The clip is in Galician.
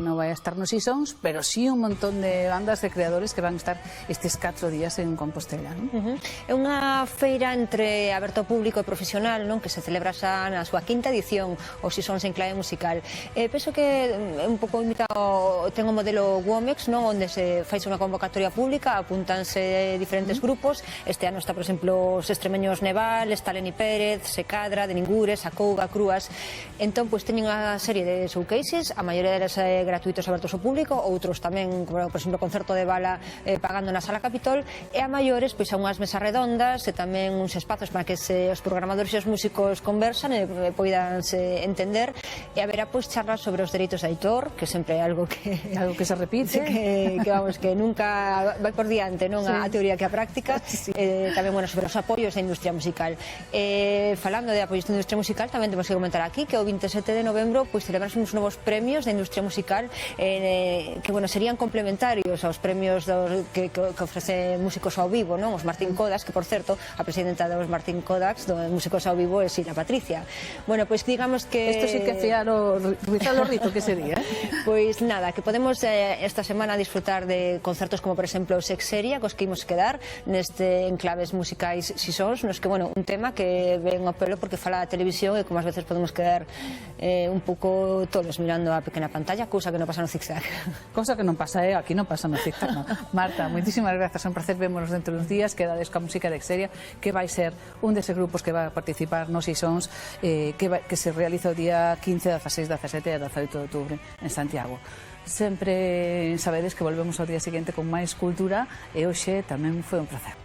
non vai a estar nos Sisóns, pero sí un montón de bandas de creadores que van a estar estes 4 días en Compostela, non? É unha feira entre aberto ao público e profesional, non, que se celebra xa na súa quinta edición, os Sisóns en clave musical. Penso que é un pouco imitado, ten o modelo Womex, non, onde se fai unha convocatoria pública, apúntanse diferentes grupos. Este ano está, por exemplo, os extremeños Neval, está Leni Pérez, Secadra, de Ningures, Acouga, Crúas. Entón, pois teñen unha serie de showcases, a maioría deles gratuitos abertos ao público, outros tamén, como por exemplo o concerto de Bala pagando na Sala Capitol, e a maiores pois a unhas mesas redondas e tamén uns espazos para que os programadores e os músicos conversan e poidan entender, e haberá pois charlas sobre os dereitos de autor, que sempre é algo que se repite, que vamos, que nunca vai por diante, non, a teoría que a práctica. Tamén, bueno, sobre os apoios da industria musical. Falando de apoios da industria musical, tamén temos que comentar aquí que o 27 de novembro pois celebramos uns novos premios da industria musical que, bueno, serían complementarios aos premios que ofrece músicos ao vivo, non? Os Martín Kodax, que por certo, a presidenta dos Martín Kodax dos músicos ao vivo é Sila Patricia. Bueno, pois digamos que... Isto sí que fiar o rito, que sería? Pois nada, que podemos esta semana disfrutar de concertos como por exemplo Sexeria, cos que imos quedar neste Enclaves Musicais Sisóns, nos que, bueno, un tema que ven ao pelo porque fala a televisión e como ás veces podemos quedar un pouco todos mirando a pequena pantalla, cousa que non pasa no zigzag. Cosa que non pasa, aquí non pasa no zigzag, non. Marta, moitísimas grazas, é un placer vémonos dentro dos días, quedades coa música de Xeria, que vai ser un deses grupos que vai participar nos Sisóns, que se realiza o día 15, 16, 17 e 18 de outubro en Santiago. Sempre sabedes que volvemos ao día seguinte con máis cultura e hoxe tamén foi un placer.